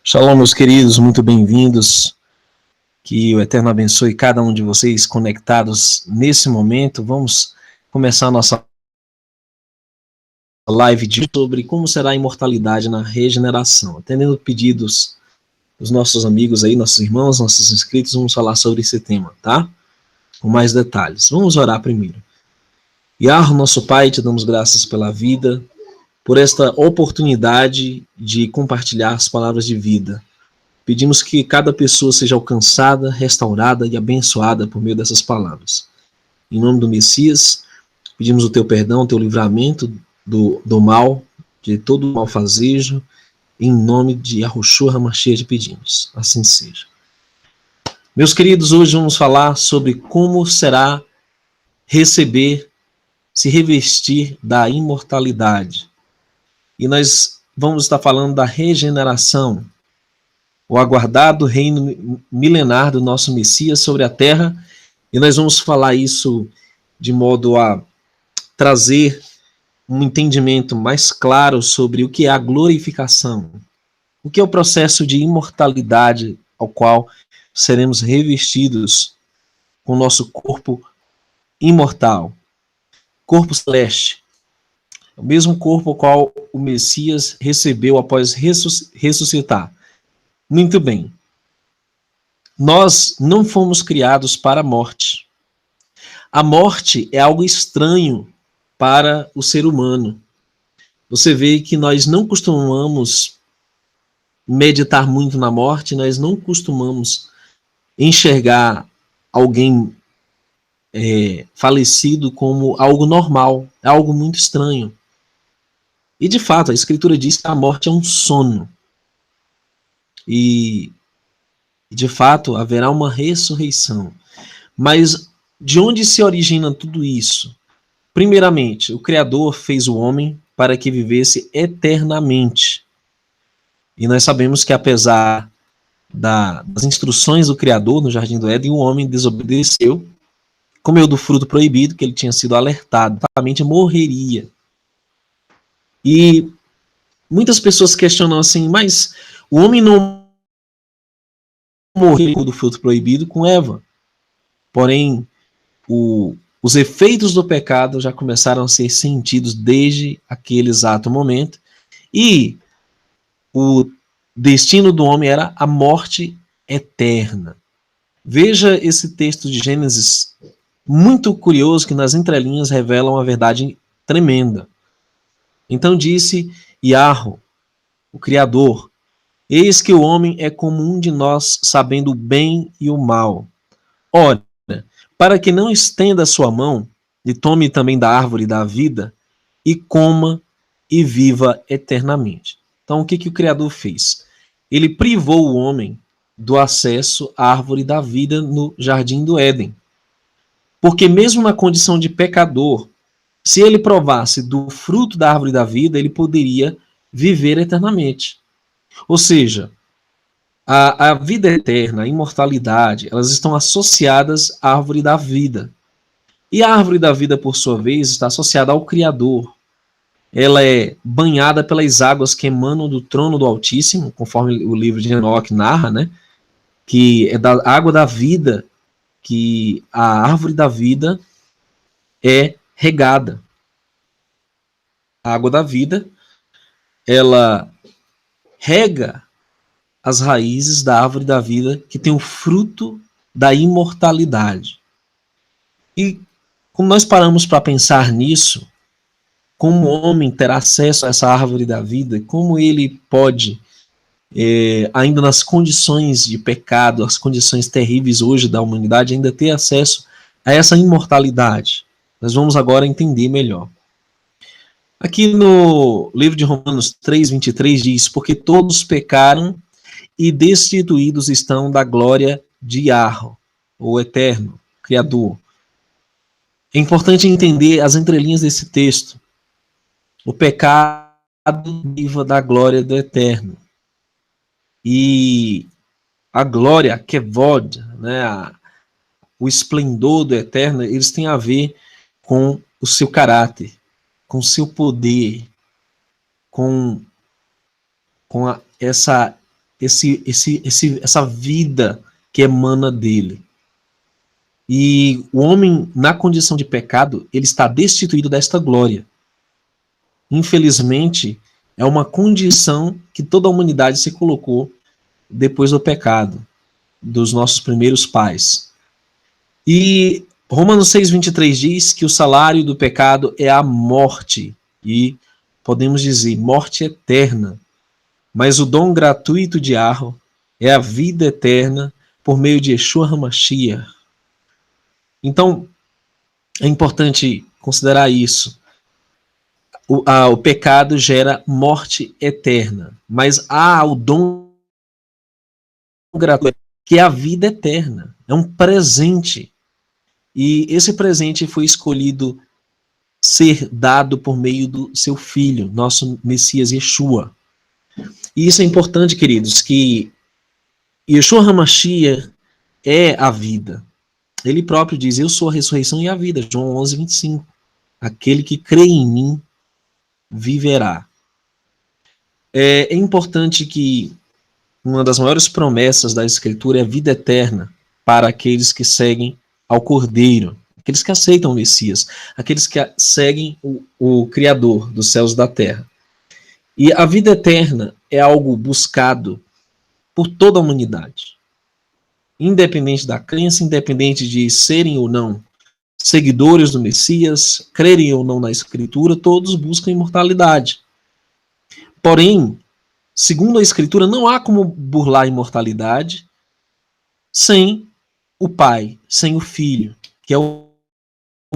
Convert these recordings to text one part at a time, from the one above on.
Shalom, meus queridos, muito bem-vindos. Que o Eterno abençoe cada um de vocês conectados nesse momento. Vamos começar a nossa live sobre como será a imortalidade na regeneração. Atendendo pedidos dos nossos amigos aí, nossos irmãos, nossos inscritos, vamos falar sobre esse tema, tá? Com mais detalhes. Vamos orar primeiro. Yahweh, nosso Pai, te damos graças pela vida, por esta oportunidade de compartilhar as palavras de vida. Pedimos que cada pessoa seja alcançada, restaurada e abençoada por meio dessas palavras. Em nome do Messias, pedimos o teu perdão, o teu livramento do mal, de todo o malfazejo. Em nome de Yahushua HaMashiach pedimos. Assim seja. Meus queridos, hoje vamos falar sobre como será receber, se revestir da imortalidade. E nós vamos estar falando da regeneração, o aguardado reino milenar do nosso Messias sobre a terra, e nós vamos falar isso de modo a trazer um entendimento mais claro sobre o que é a glorificação, o que é o processo de imortalidade ao qual seremos revestidos com o nosso corpo imortal, corpo celeste, o mesmo corpo ao qual o Messias recebeu após ressuscitar. Muito bem. Nós não fomos criados para a morte. A morte é algo estranho para o ser humano. Você vê que nós não costumamos meditar muito na morte, nós não costumamos enxergar alguém falecido como algo normal, é algo muito estranho. E de fato, a Escritura diz que a morte é um sono. E de fato haverá uma ressurreição. Mas de onde se origina tudo isso? Primeiramente, o Criador fez o homem para que vivesse eternamente. E nós sabemos que apesar das instruções do Criador no Jardim do Éden, o homem desobedeceu, comeu do fruto proibido, que ele tinha sido alertado, certamente morreria. E muitas pessoas questionam assim, mas o homem não morreu do fruto proibido com Eva. Porém, os efeitos do pecado já começaram a ser sentidos desde aquele exato momento. E o destino do homem era a morte eterna. Veja esse texto de Gênesis, muito curioso, que nas entrelinhas revela uma verdade tremenda. Então disse Yahweh, o Criador: eis que o homem é como um de nós, sabendo o bem e o mal. Ora, para que não estenda a sua mão, e tome também da árvore da vida, e coma e viva eternamente. Então, o que o Criador fez? Ele privou o homem do acesso à árvore da vida no Jardim do Éden. Porque mesmo na condição de pecador, se ele provasse do fruto da árvore da vida, ele poderia viver eternamente. Ou seja, a vida eterna, a imortalidade, elas estão associadas à árvore da vida. E a árvore da vida, por sua vez, está associada ao Criador. Ela é banhada pelas águas que emanam do trono do Altíssimo, conforme o livro de Enoque narra, né? Que é da água da vida que a árvore da vida é regada. A água da vida, ela rega as raízes da árvore da vida que tem o fruto da imortalidade. E como nós paramos para pensar nisso, como o homem terá acesso a essa árvore da vida, como ele pode, ainda nas condições de pecado, as condições terríveis hoje da humanidade, ainda ter acesso a essa imortalidade? Nós vamos agora entender melhor. Aqui no livro de Romanos 3:23 diz: porque todos pecaram e destituídos estão da glória de Yahweh, o Eterno, Criador. É importante entender as entrelinhas desse texto. O pecado priva da glória do Eterno. E a glória, Kevod, né, o esplendor do Eterno, eles têm a ver com o seu caráter, com o seu poder, com essa vida que emana dele. E o homem, na condição de pecado, ele está destituído desta glória. Infelizmente, é uma condição que toda a humanidade se colocou depois do pecado, dos nossos primeiros pais. E Romanos 6,23 diz que o salário do pecado é a morte, e podemos dizer, morte eterna. Mas o dom gratuito de Yahweh é a vida eterna por meio de Yeshua HaMashiach. Então, é importante considerar isso. O pecado gera morte eterna, mas há o dom gratuito, que é a vida eterna. É um presente. E esse presente foi escolhido ser dado por meio do seu Filho, nosso Messias Yeshua. E isso é importante, queridos, que Yeshua HaMashiach é a vida. Ele próprio diz, eu sou a ressurreição e a vida, João 11:25. Aquele que crê em mim viverá. É importante que uma das maiores promessas da Escritura é a vida eterna para aqueles que seguem ao Cordeiro, aqueles que aceitam o Messias, aqueles que seguem o Criador dos céus e da terra. E a vida eterna é algo buscado por toda a humanidade. Independente da crença, independente de serem ou não seguidores do Messias, crerem ou não na Escritura, todos buscam imortalidade. Porém, segundo a Escritura, não há como burlar a imortalidade sem o Pai, sem o Filho, que é o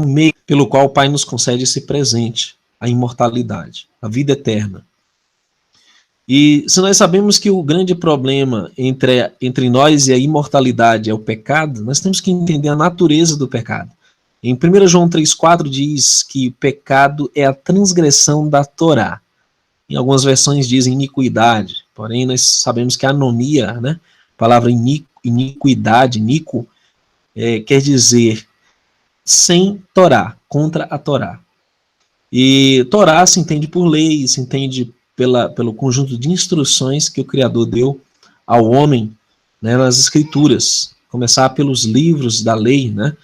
meio pelo qual o Pai nos concede esse presente, a imortalidade, a vida eterna. E se nós sabemos que o grande problema entre nós e a imortalidade é o pecado, nós temos que entender a natureza do pecado. Em 1 João 3,4 diz que o pecado é a transgressão da Torá. Em algumas versões dizem iniquidade, porém nós sabemos que a anomia, né, a palavra iniquidade, nico, quer dizer sem Torá, contra a Torá. E Torá se entende por lei, se entende pelo conjunto de instruções que o Criador deu ao homem, né, nas Escrituras. Começar pelos livros da lei, né,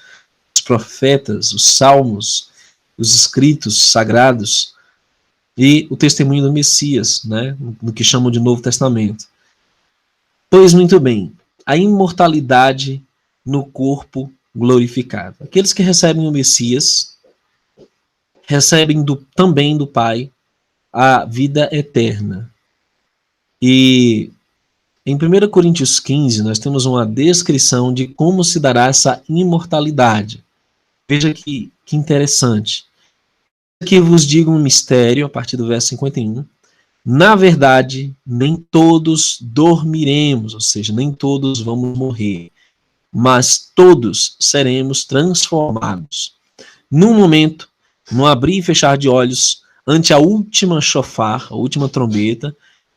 os profetas, os salmos, os escritos sagrados e o testemunho do Messias, né, no que chamam de Novo Testamento. Pois muito bem, a imortalidade no corpo glorificado. Aqueles que recebem o Messias recebem também do Pai a vida eterna. E em 1 Coríntios 15, nós temos uma descrição de como se dará essa imortalidade. Veja que interessante. Aqui vos digo um mistério, a partir do verso 51. Na verdade, nem todos dormiremos, ou seja, nem todos vamos morrer, mas todos seremos transformados. Num momento, no abrir e fechar de olhos, ante a última shofar, a última trombeta,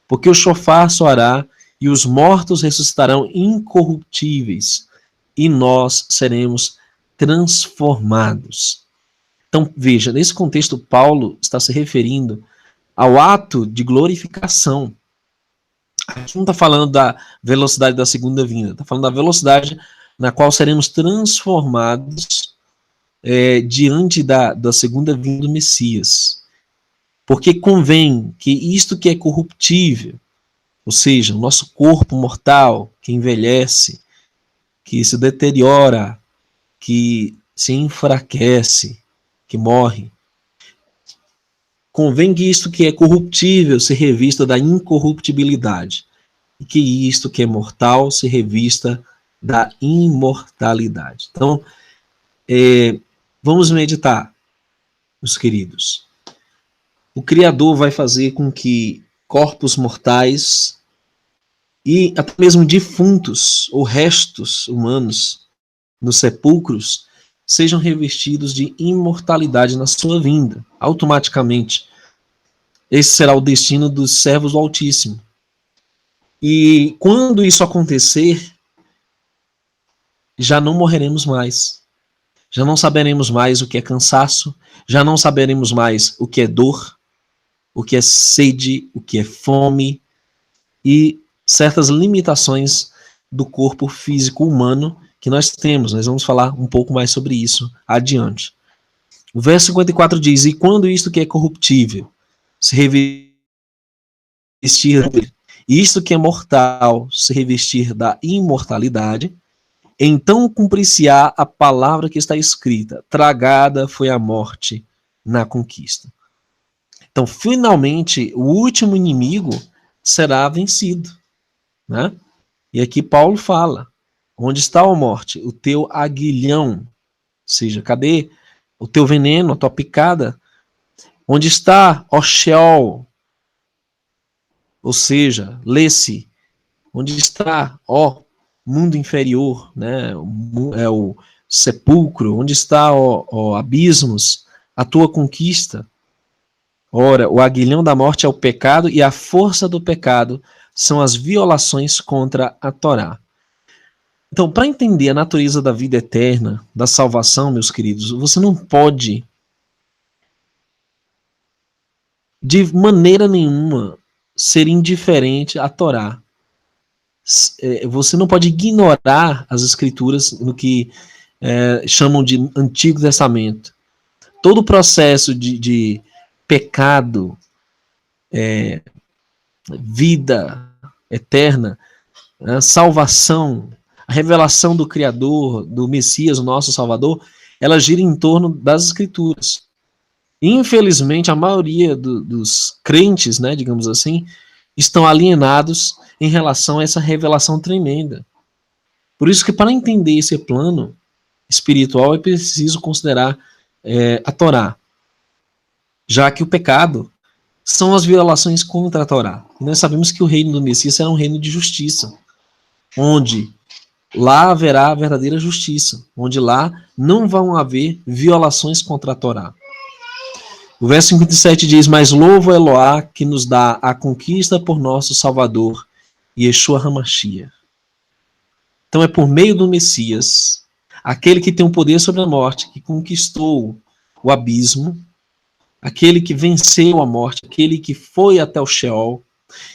porque o shofar soará e os mortos ressuscitarão incorruptíveis e nós seremos transformados. Então, veja, nesse contexto, Paulo está se referindo ao ato de glorificação. Aqui não está falando da velocidade da segunda vinda, está falando da velocidade na qual seremos transformados diante da segunda vinda do Messias. Porque convém que isto que é corruptível, ou seja, o nosso corpo mortal, que envelhece, que se deteriora, que se enfraquece, que morre, convém que isto que é corruptível se revista da incorruptibilidade, e que isto que é mortal se revista da imortalidade. Então, vamos meditar, meus queridos. O Criador vai fazer com que corpos mortais e até mesmo defuntos ou restos humanos nos sepulcros sejam revestidos de imortalidade na sua vinda, automaticamente. Esse será o destino dos servos do Altíssimo. E quando isso acontecer, já não morreremos mais. Já não saberemos mais o que é cansaço, já não saberemos mais o que é dor, o que é sede, o que é fome e certas limitações do corpo físico humano que nós temos. Nós vamos falar um pouco mais sobre isso adiante. O verso 54 diz: e quando isto que é corruptível se revestir, e isto que é mortal se revestir da imortalidade, então cumprir-se-á a palavra que está escrita: tragada foi a morte na conquista. Então, finalmente, o último inimigo será vencido, né? E aqui Paulo fala: onde está a morte? O teu aguilhão. Ou seja, cadê o teu veneno, a tua picada? Onde está, ó Sheol? Ou seja, lê-se, onde está, ó mundo inferior, né? É o sepulcro, onde está, ó abismos, a tua conquista? Ora, o aguilhão da morte é o pecado e a força do pecado são as violações contra a Torá. Então, para entender a natureza da vida eterna, da salvação, meus queridos, você não pode, de maneira nenhuma, ser indiferente à Torá. Você não pode ignorar as escrituras no que chamam de Antigo Testamento. Todo o processo de pecado, vida eterna, salvação, a revelação do Criador, do Messias, o nosso Salvador, ela gira em torno das Escrituras. Infelizmente, a maioria dos crentes, né, digamos assim, estão alienados em relação a essa revelação tremenda. Por isso que, para entender esse plano espiritual, é preciso considerar a Torá, já que o pecado são as violações contra a Torá. E nós sabemos que o reino do Messias será um reino de justiça, onde lá haverá a verdadeira justiça, onde lá não vão haver violações contra a Torá. O verso 57 diz: mas louvo a Eloá que nos dá a conquista por nosso Salvador, Yeshua HaMashiach. Então é por meio do Messias, aquele que tem o poder sobre a morte, que conquistou o abismo, aquele que venceu a morte, aquele que foi até o Sheol,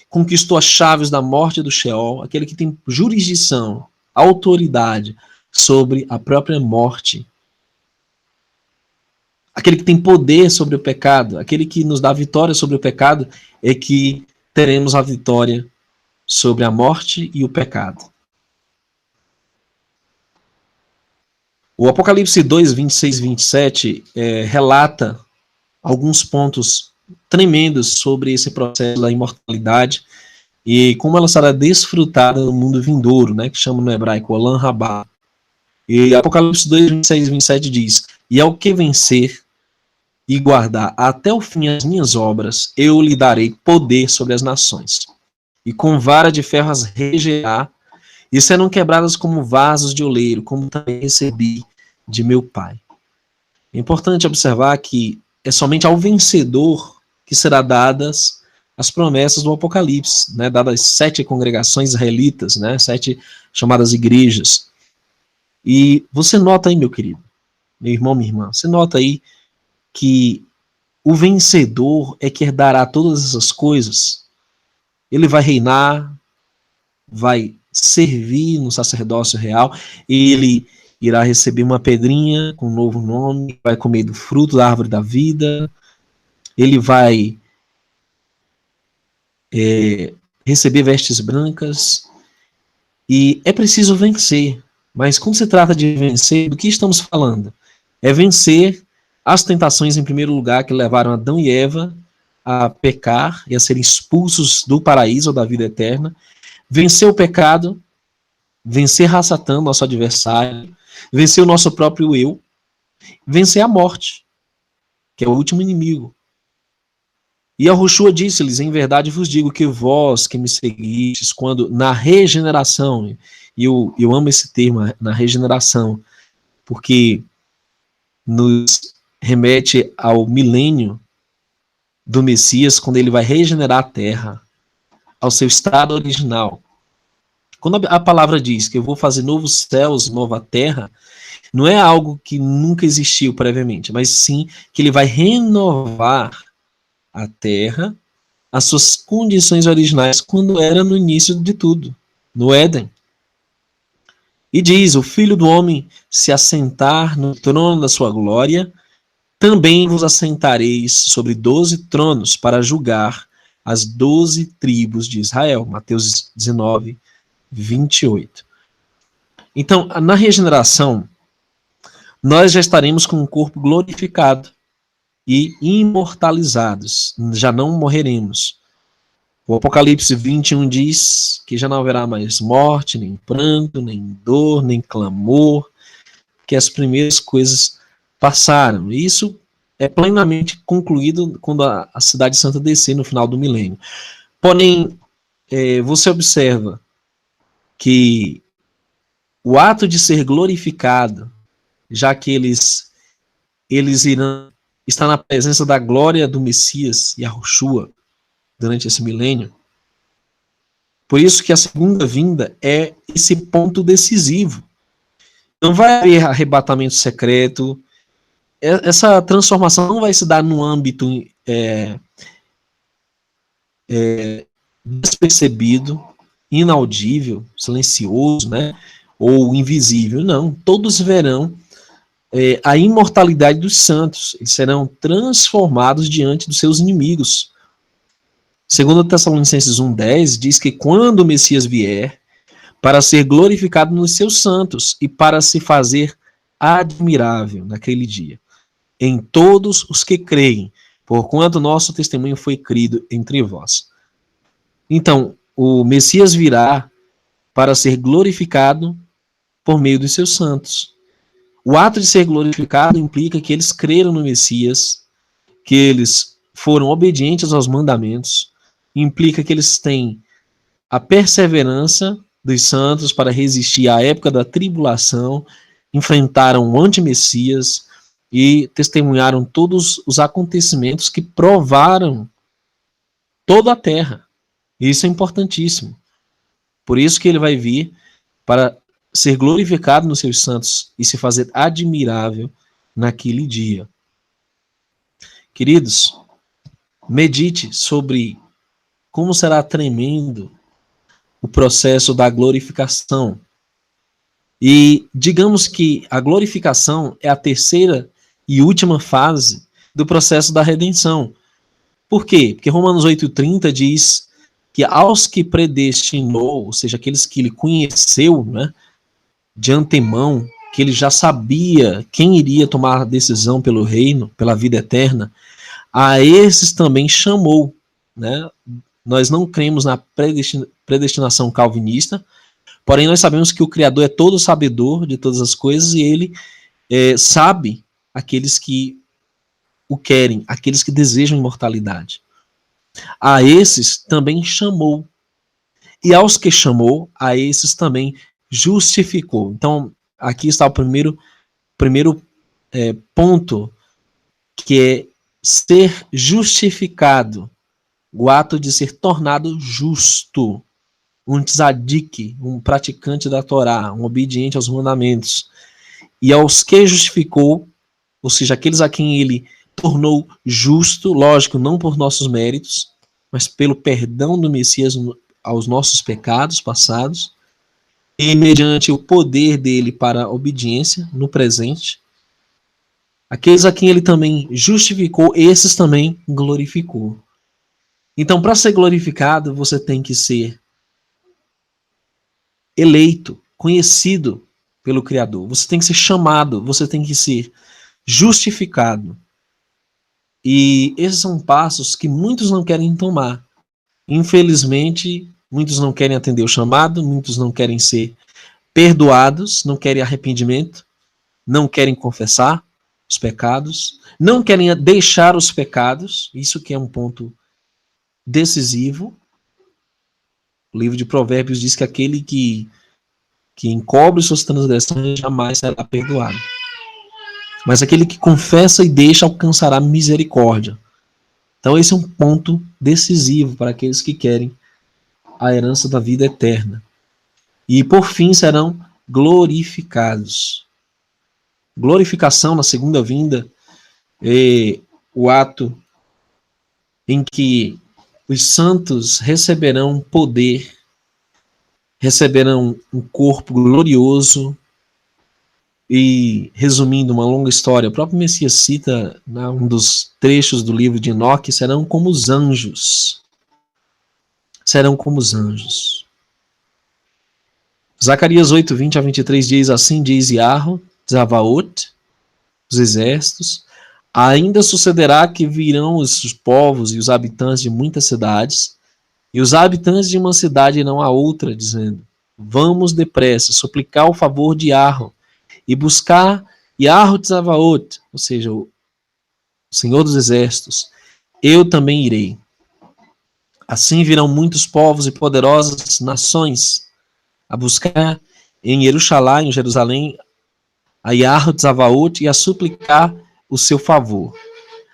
conquistou as chaves da morte do Sheol, aquele que tem jurisdição, autoridade sobre a própria morte, aquele que tem poder sobre o pecado, aquele que nos dá vitória sobre o pecado, é que teremos a vitória sobre a morte e o pecado. O Apocalipse 2, 26 e 27 relata alguns pontos tremendos sobre esse processo da imortalidade e como ela será desfrutada no mundo vindouro, né, que chama no hebraico Olam Rabá. E Apocalipse 2, 26 e 27 diz: e ao que vencer e guardar até o fim as minhas obras, eu lhe darei poder sobre as nações. E com vara de ferro as regerá, e serão quebradas como vasos de oleiro, como também recebi de meu Pai. É importante observar que é somente ao vencedor que será dadas as promessas do Apocalipse, né, dadas 7 congregações israelitas, né, 7 chamadas igrejas. E você nota aí, meu querido, meu irmão, minha irmã, você nota aí que o vencedor é que herdará todas essas coisas. Ele vai reinar, vai servir no sacerdócio real, ele irá receber uma pedrinha com um novo nome, vai comer do fruto da árvore da vida, ele vai receber vestes brancas, e é preciso vencer. Mas quando se trata de vencer, do que estamos falando? É vencer as tentações, em primeiro lugar, que levaram Adão e Eva a pecar e a serem expulsos do paraíso ou da vida eterna. Vencer o pecado, vencer Satã, nosso adversário, vencer o nosso próprio eu, vencer a morte, que é o último inimigo. E Yahushua disse-lhes, em verdade vos digo que vós que me seguistes, quando na regeneração, e eu amo esse termo, na regeneração, porque nos remete ao milênio do Messias, quando ele vai regenerar a terra ao seu estado original. Quando a palavra diz que eu vou fazer novos céus, nova terra, não é algo que nunca existiu previamente, mas sim que ele vai renovar a terra, as suas condições originais, quando era no início de tudo, no Éden. E diz, o Filho do Homem se assentar no trono da sua glória, também vos assentareis sobre 12 tronos para julgar as 12 tribos de Israel. Mateus 19, 28. Então, na regeneração, nós já estaremos com um corpo glorificado e imortalizados, já não morreremos. O Apocalipse 21 diz que já não haverá mais morte, nem pranto, nem dor, nem clamor, que as primeiras coisas passaram. E isso é plenamente concluído quando a Cidade Santa descer no final do milênio. Porém, você observa que o ato de ser glorificado, já que eles irão estar na presença da glória do Messias, Yahushua, durante esse milênio, por isso que a segunda vinda é esse ponto decisivo. Não vai haver arrebatamento secreto, essa transformação não vai se dar no âmbito despercebido, inaudível, silencioso, né, ou invisível. Não, todos verão a imortalidade dos santos. Eles serão transformados diante dos seus inimigos. Segundo Tessalonicenses 1,10, diz que quando o Messias vier, para ser glorificado nos seus santos e para se fazer admirável naquele dia, em todos os que creem, porquanto nosso testemunho foi crido entre vós. Então, o Messias virá para ser glorificado por meio dos seus santos. O ato de ser glorificado implica que eles creram no Messias, que eles foram obedientes aos mandamentos, implica que eles têm a perseverança dos santos para resistir à época da tribulação, enfrentaram o anti-Messias e testemunharam todos os acontecimentos que provaram toda a terra. Isso é importantíssimo. Por isso que ele vai vir para ser glorificado nos seus santos e se fazer admirável naquele dia. Queridos, medite sobre como será tremendo o processo da glorificação. E digamos que a glorificação é a terceira e última fase do processo da redenção. Por quê? Porque Romanos 8,30 diz que aos que predestinou, ou seja, aqueles que ele conheceu, né, de antemão, que ele já sabia quem iria tomar a decisão pelo reino, pela vida eterna, a esses também chamou, né? Nós não cremos na predestinação calvinista, porém nós sabemos que o Criador é todo sabedor de todas as coisas e ele sabe aqueles que o querem, aqueles que desejam imortalidade. A esses também chamou. E aos que chamou, a esses também justificou. Então, aqui está o primeiro ponto, que é ser justificado. O ato de ser tornado justo, um tzadik, um praticante da Torá, um obediente aos mandamentos. E aos que justificou, ou seja, aqueles a quem ele tornou justo, lógico, não por nossos méritos, mas pelo perdão do Messias aos nossos pecados passados, e mediante o poder dele para a obediência no presente. Aqueles a quem ele também justificou, esses também glorificou. Então, para ser glorificado, você tem que ser eleito, conhecido pelo Criador. Você tem que ser chamado, você tem que ser justificado. E esses são passos que muitos não querem tomar. Infelizmente, muitos não querem atender o chamado, muitos não querem ser perdoados, não querem arrependimento, não querem confessar os pecados, não querem deixar os pecados, isso que é um ponto decisivo. O livro de Provérbios diz que aquele que encobre suas transgressões jamais será perdoado. Mas aquele que confessa e deixa alcançará misericórdia. Então esse é um ponto decisivo para aqueles que querem a herança da vida eterna. E por fim serão glorificados. Glorificação na segunda vinda é o ato em que os santos receberão poder, receberão um corpo glorioso. E, resumindo uma longa história, o próprio Messias cita, um dos trechos do livro de Enoque, serão como os anjos. Serão como os anjos. Zacarias 8, 20 a 23 diz: assim diz Yahweh, Zavaot, os exércitos, ainda sucederá que virão os povos e os habitantes de muitas cidades, e os habitantes de uma cidade irão a outra, dizendo: vamos depressa, suplicar o favor de Yahweh, e buscar Yahweh Tzavaot, ou seja, o Senhor dos Exércitos, eu também irei. Assim virão muitos povos e poderosas nações a buscar em Jerusalém, a Yahweh Tzavaot e a suplicar o seu favor.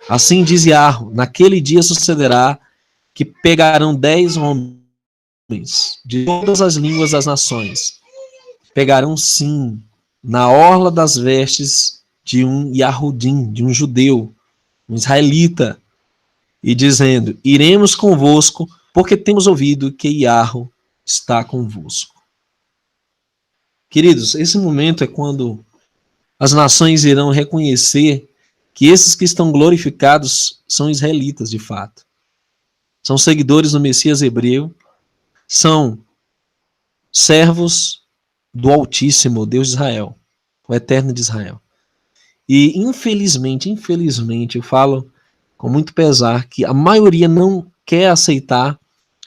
Assim diz Yahweh, naquele dia sucederá que pegarão 10 homens de todas as línguas das nações. Pegarão sim na orla das vestes de um Yahudim, de um judeu, um israelita, e dizendo: iremos convosco, porque temos ouvido que Yahweh está convosco. Queridos, esse momento é quando as nações irão reconhecer que esses que estão glorificados são israelitas de fato. São seguidores do Messias hebreu, são servos do Altíssimo, Deus de Israel, o Eterno de Israel. E infelizmente, eu falo com muito pesar que a maioria não quer aceitar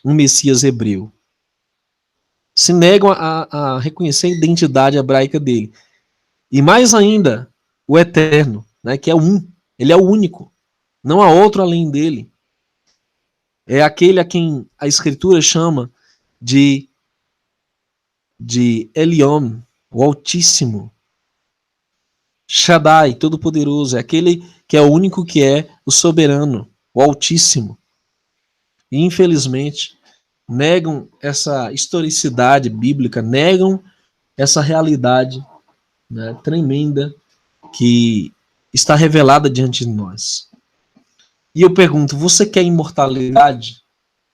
um Messias hebreu. Se negam a reconhecer a identidade hebraica dele. E mais ainda, o Eterno, né, que é um, ele é o único, não há outro além dele. É aquele a quem a Escritura chama de Eliom, o Altíssimo. Shaddai, Todo-Poderoso, é aquele que é o único que é o soberano, o Altíssimo. E, infelizmente, negam essa historicidade bíblica, negam essa realidade, né, tremenda que está revelada diante de nós. E eu pergunto, você quer imortalidade?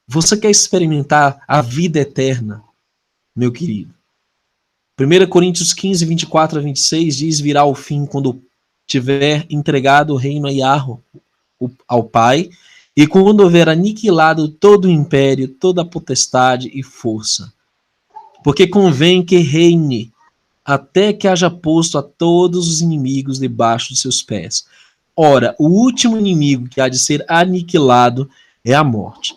Você quer experimentar a vida eterna, meu querido? 1 Coríntios 15, 24 a 26 diz: virá o fim quando tiver entregado o reino a Yahweh, ao Pai, e quando houver aniquilado todo o império, toda a potestade e força. Porque convém que reine até que haja posto a todos os inimigos debaixo de seus pés. Ora, o último inimigo que há de ser aniquilado é a morte.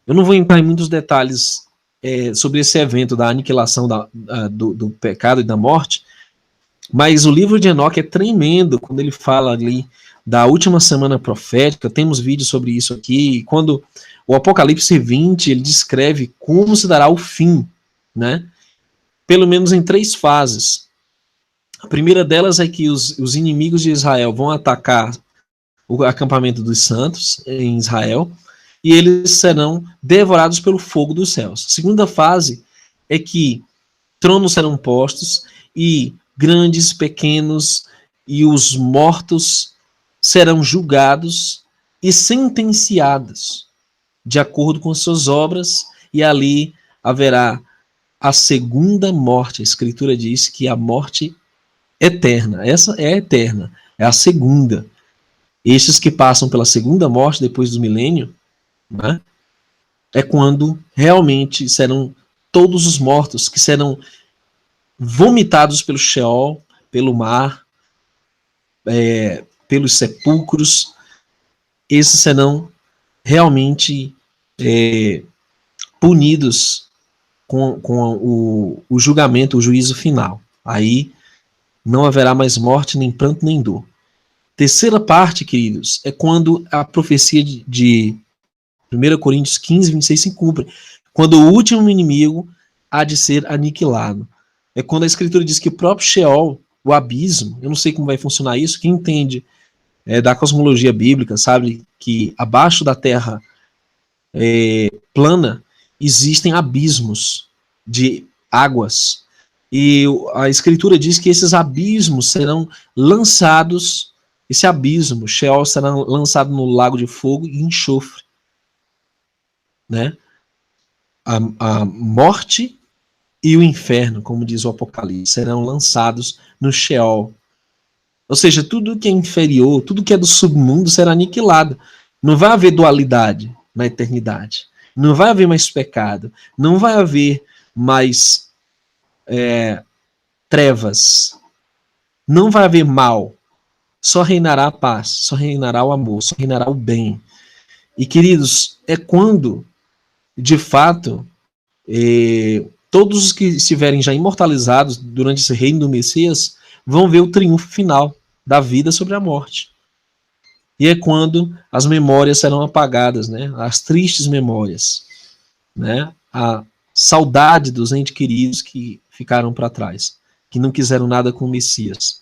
Eu não vou entrar em muitos detalhes sobre esse evento da aniquilação do pecado e da morte, mas o livro de Enoque é tremendo quando ele fala ali da última semana profética. Temos vídeos sobre isso aqui, e quando o Apocalipse 20, ele descreve como se dará o fim, né? Pelo menos em 3 fases. A primeira delas é que os inimigos de Israel vão atacar o acampamento dos santos em Israel, e eles serão devorados pelo fogo dos céus. A segunda fase é que tronos serão postos e grandes, pequenos e os mortos serão julgados e sentenciados de acordo com suas obras, e ali haverá a segunda morte. A Escritura diz que a morte eterna, essa é eterna, é a segunda. Estes que passam pela segunda morte depois do milênio, né, é quando realmente serão todos os mortos que serão vomitados pelo Sheol, pelo mar, pelos sepulcros. Esses serão realmente punidos com o julgamento, o juízo final. Aí não haverá mais morte, nem pranto, nem dor. Terceira parte, queridos, é quando a profecia de 1 Coríntios 15, 26 se cumpre. Quando o último inimigo há de ser aniquilado. É quando a Escritura diz que o próprio Sheol, o abismo, eu não sei como vai funcionar isso, quem entende da cosmologia bíblica sabe que abaixo da Terra plana existem abismos de águas. E a Escritura diz que esses abismos serão lançados, esse abismo, Sheol, será lançado no lago de fogo e enxofre. Né? A morte e o inferno, como diz o Apocalipse, serão lançados no Sheol. Ou seja, tudo que é inferior, tudo que é do submundo será aniquilado. Não vai haver dualidade na eternidade. Não vai haver mais pecado. Não vai haver mais trevas. Não vai haver mal. Só reinará a paz, só reinará o amor, só reinará o bem. E, queridos, é quando, de fato, todos os que estiverem já imortalizados durante esse reino do Messias vão ver o triunfo final da vida sobre a morte. E é quando as memórias serão apagadas, né? As tristes memórias, né? A saudade dos entes queridos que ficaram para trás, que não quiseram nada com o Messias.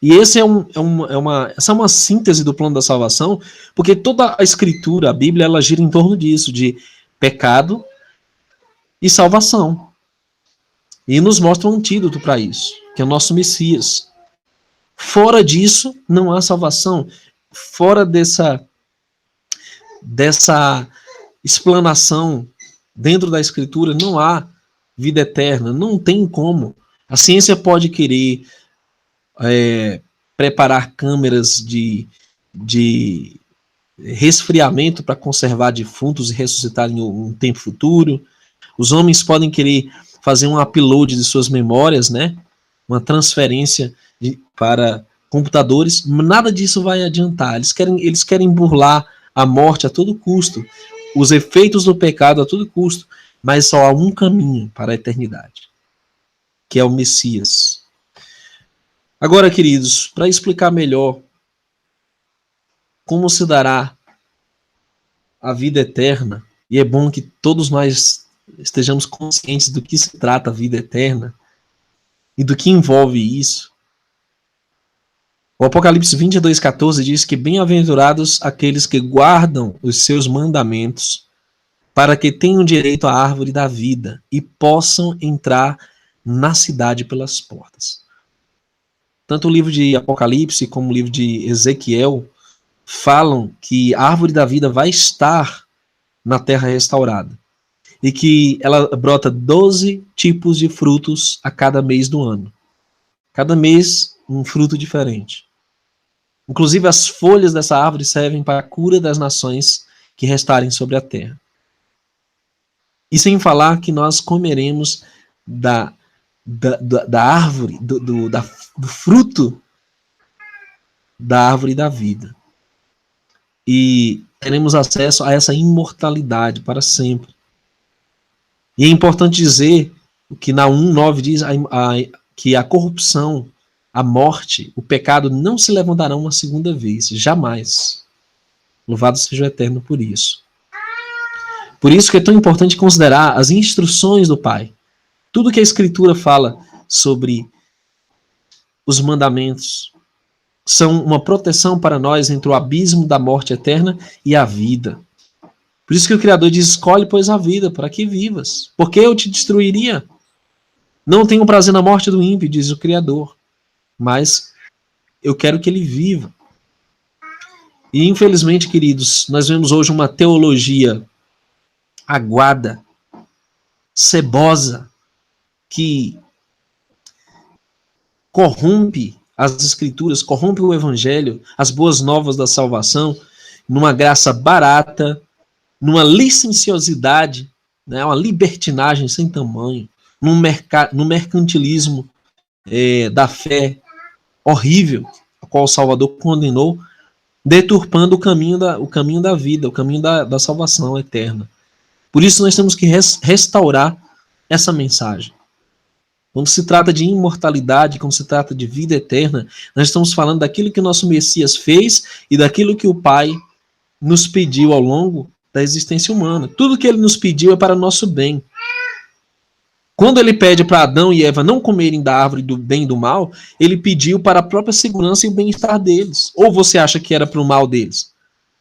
E essa é uma síntese do plano da salvação, porque toda a Escritura, a Bíblia, ela gira em torno disso, de pecado e salvação. E nos mostra um antídoto para isso, que é o nosso Messias. Fora disso, não há salvação. Fora dessa explanação dentro da Escritura, não há vida eterna. Não tem como. A ciência pode querer preparar câmeras de resfriamento para conservar defuntos e ressuscitar em um tempo futuro. Os homens podem querer fazer um upload de suas memórias, né? Uma transferência para computadores. Nada disso vai adiantar. Eles querem burlar a morte a todo custo, os efeitos do pecado a todo custo, mas só há um caminho para a eternidade, que é o Messias. Agora, queridos, para explicar melhor como se dará a vida eterna, e é bom que todos nós estejamos conscientes do que se trata a vida eterna e do que envolve isso. O Apocalipse 22:14 diz que bem-aventurados aqueles que guardam os seus mandamentos, para que tenham direito à árvore da vida e possam entrar na cidade pelas portas. Tanto o livro de Apocalipse como o livro de Ezequiel falam que a árvore da vida vai estar na terra restaurada e que ela brota 12 tipos de frutos a cada mês do ano. Cada mês um fruto diferente. Inclusive as folhas dessa árvore servem para a cura das nações que restarem sobre a terra. E sem falar que nós comeremos da árvore, do fruto da árvore da vida. E teremos acesso a essa imortalidade para sempre. E é importante dizer que na 1:9 diz que a corrupção, a morte, o pecado não se levantarão uma segunda vez, jamais. Louvado seja o Eterno por isso. Por isso que é tão importante considerar as instruções do Pai. Tudo que a Escritura fala sobre os mandamentos são uma proteção para nós entre o abismo da morte eterna e a vida. Por isso que o Criador diz: escolhe, pois, a vida, para que vivas. Porque eu te destruiria? Não tenho prazer na morte do ímpio, diz o Criador, mas eu quero que ele viva. E infelizmente, queridos, nós vemos hoje uma teologia aguada, cebosa, que corrompe as Escrituras, corrompe o Evangelho, as boas novas da salvação, numa graça barata, numa licenciosidade, né, uma libertinagem sem tamanho, num mercantilismo da fé horrível, a qual o Salvador condenou, deturpando o caminho da vida, o caminho da salvação eterna. Por isso nós temos que restaurar essa mensagem. Quando se trata de imortalidade, quando se trata de vida eterna, nós estamos falando daquilo que o nosso Messias fez e daquilo que o Pai nos pediu ao longo da existência humana. Tudo que ele nos pediu é para o nosso bem. Quando ele pede para Adão e Eva não comerem da árvore do bem e do mal, ele pediu para a própria segurança e o bem-estar deles. Ou você acha que era para o mal deles?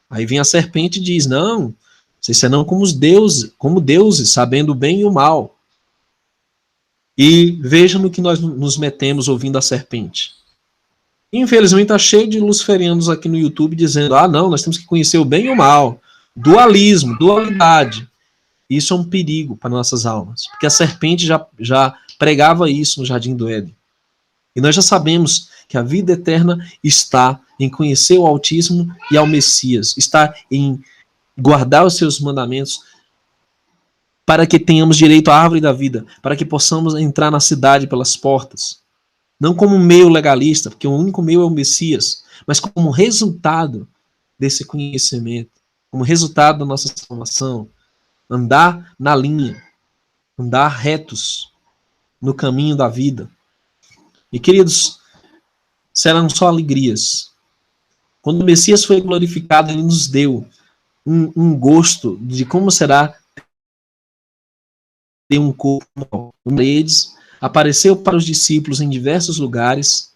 Aí vem a serpente e diz, não, vocês serão como deuses, sabendo o bem e o mal. E vejam no que nós nos metemos ouvindo a serpente. Infelizmente está cheio de luciferianos aqui no YouTube dizendo, não, nós temos que conhecer o bem e o mal. Dualismo, dualidade. Isso é um perigo para nossas almas, porque a serpente já pregava isso no Jardim do Éden. E nós já sabemos que a vida eterna está em conhecer o Altíssimo e ao Messias, está em guardar os seus mandamentos para que tenhamos direito à árvore da vida, para que possamos entrar na cidade pelas portas. Não como um meio legalista, porque o único meio é o Messias, mas como resultado desse conhecimento, como resultado da nossa salvação, andar na linha, andar retos no caminho da vida. E queridos, serão só alegrias. Quando o Messias foi glorificado, ele nos deu um gosto de como será ter um corpo. Eles apareceu para os discípulos em diversos lugares.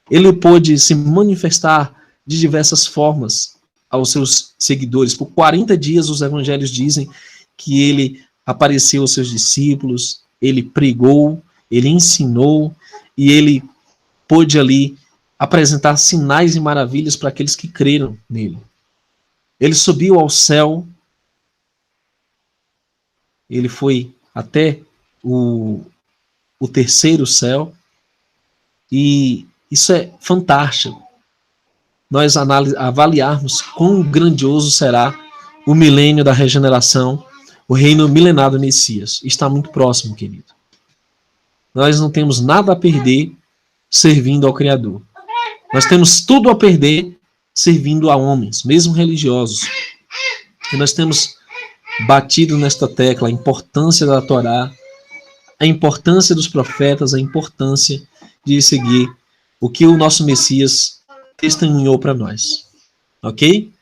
Ele pôde se manifestar de diversas formas aos seus seguidores. Por 40 dias os evangelhos dizem que ele apareceu aos seus discípulos, ele pregou, ele ensinou e ele pôde ali apresentar sinais e maravilhas para aqueles que creram nele. Ele subiu ao céu, ele foi até o terceiro céu, e isso é fantástico. Nós avaliarmos quão grandioso será o milênio da regeneração, o reino milenar do Messias. Está muito próximo, querido. Nós não temos nada a perder servindo ao Criador. Nós temos tudo a perder servindo a homens, mesmo religiosos. E nós temos batido nesta tecla a importância da Torá, a importância dos profetas, a importância de seguir o que o nosso Messias testemunhou para nós. Ok?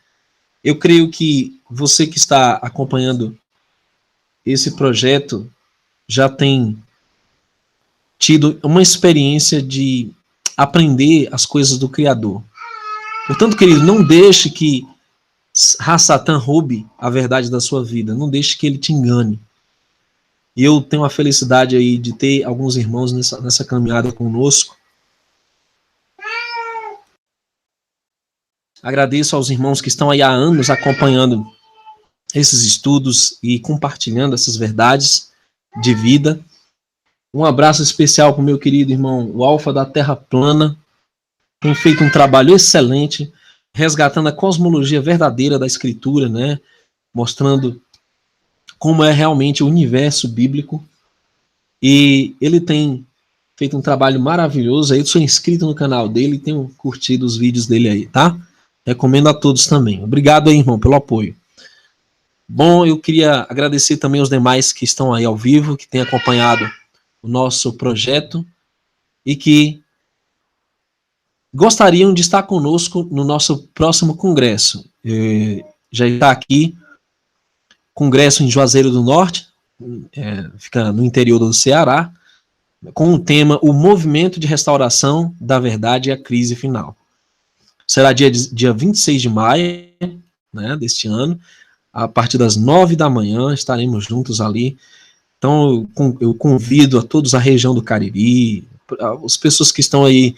Eu creio que você que está acompanhando esse projeto já tem tido uma experiência de aprender as coisas do Criador. Portanto, querido, não deixe que Satan roube a verdade da sua vida. Não deixe que ele te engane. E eu tenho a felicidade aí de ter alguns irmãos nessa caminhada conosco. Agradeço aos irmãos que estão aí há anos acompanhando esses estudos e compartilhando essas verdades de vida. Um abraço especial para o meu querido irmão, o Alfa da Terra Plana. Tem feito um trabalho excelente, resgatando a cosmologia verdadeira da Escritura, né? Mostrando como é realmente o universo bíblico. E ele tem feito um trabalho maravilhoso. Eu sou inscrito no canal dele e tenho curtido os vídeos dele aí, tá? Recomendo a todos também. Obrigado aí, irmão, pelo apoio. Bom, eu queria agradecer também os demais que estão aí ao vivo, que têm acompanhado o nosso projeto e que gostariam de estar conosco no nosso próximo congresso. Já está aqui, congresso em Juazeiro do Norte, fica no interior do Ceará, com o tema O Movimento de Restauração da Verdade e a Crise Final. Será dia 26 de maio, né, deste ano, a partir das 9 da manhã, estaremos juntos ali. Então, eu convido a todos a região do Cariri, as pessoas que estão aí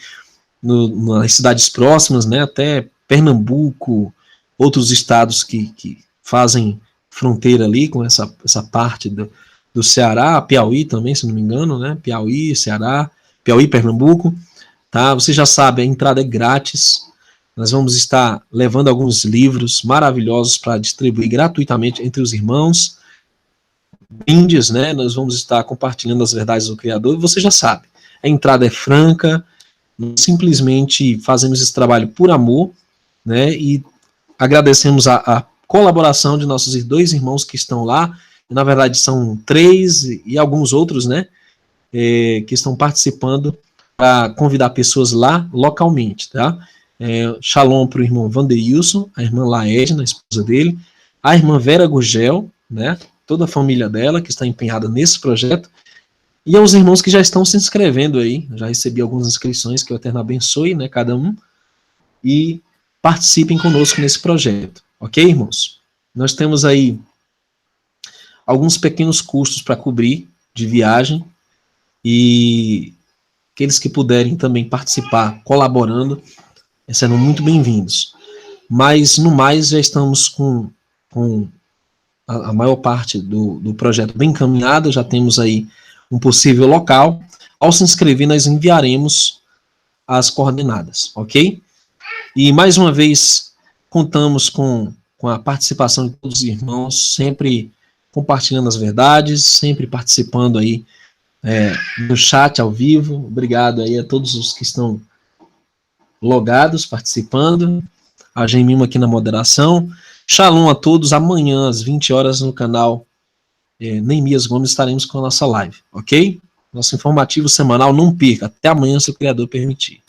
nas cidades próximas, né, até Pernambuco, outros estados que fazem fronteira ali com essa parte do Ceará, Piauí também, se não me engano, né, Piauí, Ceará, Piauí, Pernambuco, tá? Você já sabe, a entrada é grátis. Nós vamos estar levando alguns livros maravilhosos para distribuir gratuitamente entre os irmãos. Brindes, né? Nós vamos estar compartilhando as verdades do Criador. E você já sabe, a entrada é franca. Nós simplesmente fazemos esse trabalho por amor, né? E agradecemos a colaboração de nossos dois irmãos que estão lá. Na verdade, são 3 e alguns outros, né? Que estão participando para convidar pessoas lá localmente, tá? Shalom para o irmão Vanderilson, a irmã Laedna, a esposa dele, a irmã Vera Gugel, né, toda a família dela que está empenhada nesse projeto, e aos irmãos que já estão se inscrevendo aí. Já recebi algumas inscrições, que o Eterno abençoe, né, cada um, e participem conosco nesse projeto, ok, irmãos? Nós temos aí alguns pequenos custos para cobrir de viagem, e aqueles que puderem também participar colaborando serão muito bem-vindos. Mas, no mais, já estamos com a maior parte do projeto bem encaminhado, já temos aí um possível local. Ao se inscrever, nós enviaremos as coordenadas, ok? E, mais uma vez, contamos com a participação de todos os irmãos, sempre compartilhando as verdades, sempre participando aí no chat ao vivo. Obrigado aí a todos os que estão logados, participando. A Gemima aqui na moderação. Shalom a todos. Amanhã, às 20 horas, no canal Neemias Gomes, estaremos com a nossa live, ok? Nosso informativo semanal, não perca. Até amanhã, se o Criador permitir.